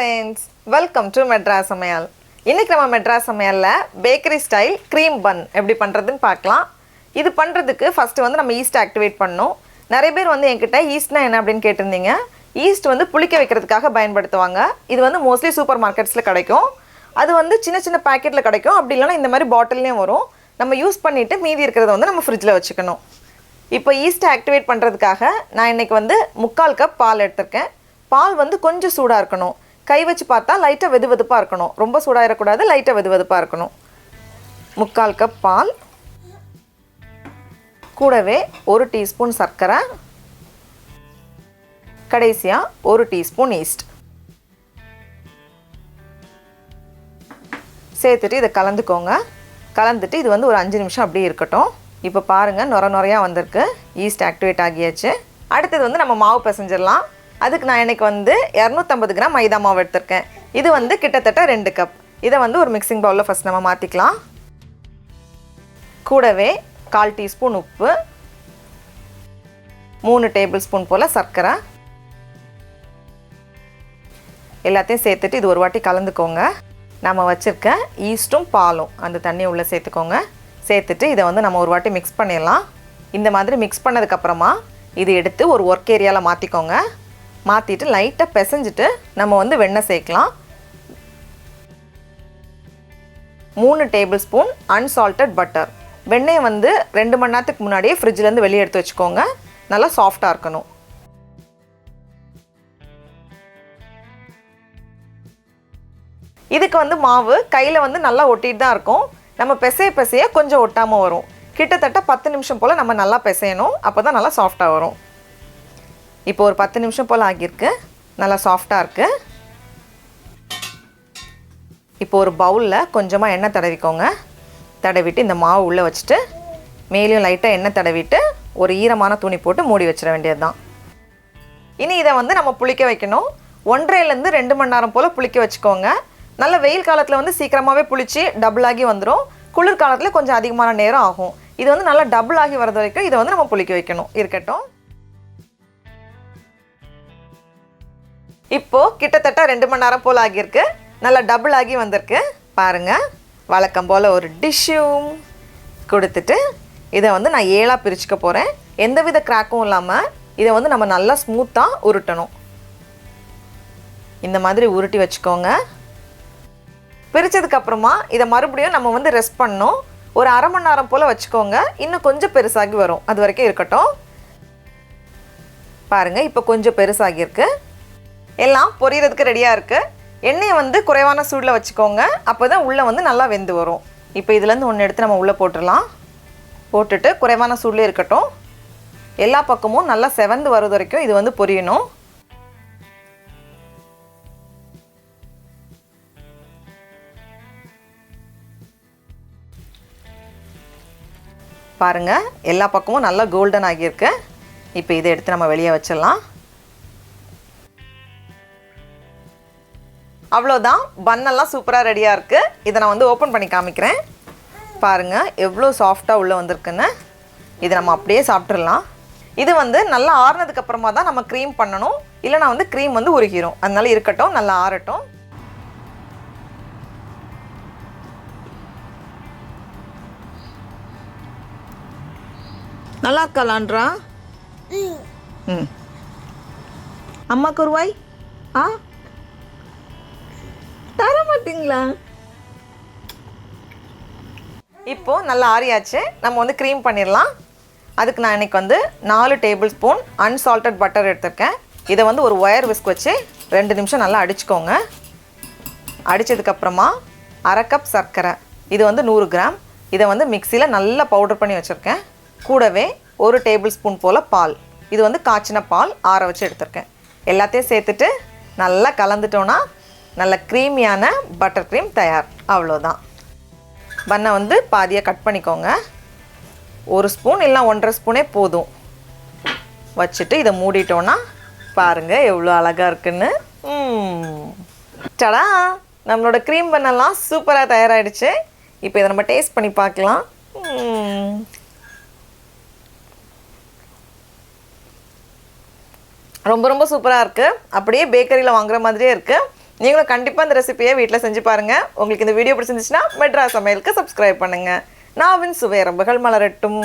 friends, welcome to Madras Samayal. இன்னைக்கு நம்ம Madras Samayalல பேக்கரி ஸ்டைல் cream bun எப்படி பண்றதுன்னு பார்க்கலாம். இது பண்றதுக்கு ஃபர்ஸ்ட் வந்து நம்ம ஈஸ்ட் ஆக்டிவேட் பண்ணனும். நிறைய பேர் வந்து என்கிட்ட ஈஸ்ட்னா என்ன அப்படினு கேட்டிருந்தீங்க. ஈஸ்ட் வந்து புளிக்க வைக்கிறதுக்காக பயன்படுத்துவாங்க. இது வந்து மோஸ்ட்லி சூப்பர் மார்க்கெட்ஸ்ல கிடைக்கும். அது வந்து சின்ன சின்ன பாக்கெட்ல கிடைக்கும். அப்படி இல்லனா இந்த மாதிரி பாட்டில்லயே வரும். நம்ம யூஸ் பண்ணிட்டு மீதி இருக்குறத வந்து நம்ம ஃப்ரிட்ஜ்ல வச்சுக்கணும். இப்போ ஈஸ்ட் ஆக்டிவேட் பண்றதுக்காக நான் இன்னைக்கு வந்து 1/4 கப் பால் எடுத்துர்க்கேன். பால் வந்து கொஞ்சம் சூடா இருக்கணும். கை வச்சு பார்த்தா லைட்டா வெதுவெதுப்பா இருக்கணும். ரொம்ப சூடா இர கூடாது, லைட்டா வெதுவெதுப்பா இருக்கணும். 1/4 கப் பால், கூடவே 1 டீஸ்பூன் சர்க்கரை, கடைசியா 1 டீஸ்பூன் ஈஸ்ட் சேர்த்துட்டு இத கலந்துக்கோங்க. கலந்துட்டு இது வந்து ஒரு 5 நிமிஷம் அப்படியே இருக்கட்டும். இப்போ பாருங்க நொர நொரையா வந்திருக்கு. ஈஸ்ட் ஆக்டிவேட் ஆகியாச்சு. அடுத்து வந்து நம்ம மாவு பிசைஞ்சிரலாம். அதுக்கு நான் இன்னைக்கு வந்து 250 கிராம் மைதா மாவு எடுத்துர்க்கேன். இது வந்து கிட்டத்தட்ட 2 கப். இத வந்து ஒரு மிக்சிங் பவுல்ல ஃபர்ஸ்ட் நம்ம மாத்திக்கலாம். கூடவே 1/4 டீஸ்பூன் உப்பு, 3 டேபிள்ஸ்பூன் போல சர்க்கரை எல்லாத்தையும் சேர்த்துட்டு இது ஒரு வாட்டி கலந்துக்கோங்க. நம்ம வச்சிருக்க ஈஸ்டும் பாலும் அந்த தண்ணி உள்ள சேர்த்துக்கோங்க. சேர்த்துட்டு இத வந்து நம்ம ஒரு வாட்டி மிக்ஸ் பண்ணிடலாம். இந்த மாதிரி மிக்ஸ் பண்ணதுக்கு அப்புறமா இது எடுத்து ஒரு ஒர்க் ஏரியால மாத்திக்கோங்க. மாத்திட்டு லைட்டா பிசைஞ்சிட்டு நம்ம வந்து வெண்ணெய் சேர்க்கலாம். 3 டேபிள்ஸ்பூன் அன்சால்ட்டட் பட்டர். வெண்ணெயை வந்து 2 மணி நேரத்துக்கு முன்னாடியே ஃப்ரிட்ஜ்ல இருந்து வெளியே எடுத்து வச்சுக்கோங்க. நல்லா சாஃப்ட்டா இருக்கணும். இதுக்கு வந்து மாவு கையில வந்து நல்லா ஒட்டிட்டு தான் இருக்கும். நம்ம பிசைய கொஞ்சம் ஒட்டாம வரும். கிட்டத்தட்ட 10 நிமிஷம் போல நம்ம நல்லா பிசையணும். அப்பதான் நல்லா சாஃப்ட்டா வரும். இப்போ ஒரு 10 நிமிஷம் போல ஆகிருக்கு. நல்லா சாஃப்ட்டா இருக்கு. இப்போ ஒரு பவுல்ல கொஞ்சமா எண்ணெய் தடவிக்கோங்க. தடவிட்டு இந்த மாவு உள்ள வச்சிட்டு மேலேயும் லைட்டா எண்ணெய் தடவிட்டு ஒரு ஈரமான துணி போட்டு மூடி வச்சிர வேண்டியதுதான். இனி இத வந்து நம்ம புளிக்க வைக்கணும். 1.5 ல இருந்து 2 மணி நேரம் போல புளிக்க வச்சுக்கோங்க. நல்ல வெயில் காலத்துல வந்து சீக்கிரமாவே புளிச்சு டபுள் ஆகி வந்துரும். குளிர் காலத்துல கொஞ்சம் அதிகமான நேரம் ஆகும். இது வந்து நல்லா டபுள் ஆகி வரது வரைக்கும் இத வந்து நம்ம புளிக்க வைக்கணும். இருக்கட்டும். இப்போ கிட்டத்தட்ட 2 மணி நேரம் போல ஆகிருக்கு. நல்லா டபுள் ஆகி வந்திருக்கு. பாருங்க. வழக்கம் போல ஒரு டிஷ்ஷும் கொடுத்துட்டு இத வந்து நான் 7ஆ பிரிச்சுக்க போறேன். எந்தவித கிராக்கும் இல்லாம இத வந்து நம்ம நல்லா ஸ்மூத்தா உருட்டணும். இந்த மாதிரி உருட்டி வச்சுக்கோங்க. பிரிச்சதுக்கு அப்புறமா இத மறுபடியும் நம்ம வந்து ரெஸ்ட் பண்ணனும். ஒரு அரை மணி நேரம் போல வச்சுக்கோங்க. இன்னும் கொஞ்சம் பெருசாகி வரும். அது வரைக்கும் இருக்கட்டும். பாருங்க இப்போ கொஞ்சம் பெருசாகி இருக்கு. எல்லாம் பொரியறதுக்கு ரெடியா இருக்கு. எண்ணெயை வந்து குறைவான சூடுல வச்சுக்கோங்க. அப்பதான் உள்ள வந்து நல்லா வெந்து வரும். இப்போ இதுல இருந்து ஒன்னு எடுத்து நம்ம உள்ள போட்டுறலாம். போட்டுட்டு குறைவான சூடுல இருக்கட்டும். எல்லா பக்கமும் நல்லா செவந்து வரது வரைக்கும் இது வந்து பொரியணும். பாருங்க எல்லா பக்கமும் நல்லா கோல்டன் ஆகி இருக்கு. இப்போ இத எடுத்து நம்ம வெளிய வச்சிரலாம். அவ்வளவுதான். பன் எல்லாம் சூப்பரா ரெடியா இருக்கு. இத நான் வந்து ஓபன் பண்ணி காமிக்கிறேன். பாருங்க எவ்வளவு சாஃப்ட்டா உள்ள வந்திருக்குன்னு. இத நம்ம அப்படியே சாப்பிட்டுறலாம். இது வந்து நல்லா ஆறுனதுக்கு அப்புறமா தான் நம்ம க்ரீம் பண்ணனும். இல்லனா வந்து க்ரீம் வந்து உருகிரும். அதனால இருக்கட்டும், நல்லா ஆறட்டும். நல்லா இருக்கா லாண்ட்ரா? அம்மாக்கு ஒரு வாய். தர மாட்டீங்களா? இப்போ நல்லா ஆறியாச்சு. நம்ம வந்து க்ரீம் பண்ணிடலாம். அதுக்கு நான் இன்னைக்கு வந்து 4 டேபிள்ஸ்பூன் அன்சால்ட்டட் பட்டர் எடுத்துர்க்கேன். இதை வந்து ஒரு ஒயர் விஸ்க் வச்சு 2 நிமிஷம் நல்லா அடிச்சுக்கோங்க. அடிச்சதுக்கு அப்புறமா 1/2 கப் சர்க்கரை. இது வந்து 100 கிராம். இதை வந்து மிக்சியில நல்லா பவுடர் பண்ணி வச்சிருக்கேன். கூடவே 1 டேபிள்ஸ்பூன் போல பால். இது வந்து காய்ச்சின பால் ஆற வச்சு எடுத்துர்க்கேன். எல்லாத்தையும் சேர்த்துட்டு நல்லா கலந்துட்டோம்னா நல்ல க்ரீமியான பட்டர் க்ரீம் தயார். அவ்வளோதான். பன்னை வந்து பாதியா கட் பண்ணிக்கோங்க. 1 ஸ்பூன் இல்ல 1.5 ஸ்பூனே போதும். வச்சுட்டு இதை மூடிட்டோம்னா பாருங்க எவ்வளோ அழகா இருக்குன்னு. டடா! நம்மளோட க்ரீம் பன்னெல்லாம் சூப்பரா தயாராயிடுச்சு. இப்போ இதை நம்ம டேஸ்ட் பண்ணி பார்க்கலாம். ரொம்ப ரொம்ப சூப்பரா இருக்கு. அப்படியே பேக்கரியில வாங்குற மாதிரியே இருக்கு. நீங்களும் கண்டிப்பாக இந்த ரெசிபியை வீட்டில் செஞ்சு பாருங்கள். உங்களுக்கு இந்த வீடியோ பிடிச்சிருந்துச்சுன்னா மெட்ராஸ் சமையலுக்கு சப்ஸ்கிரைப் பண்ணுங்கள். நாவின் சுவை ரம்புகள் மலரட்டும்.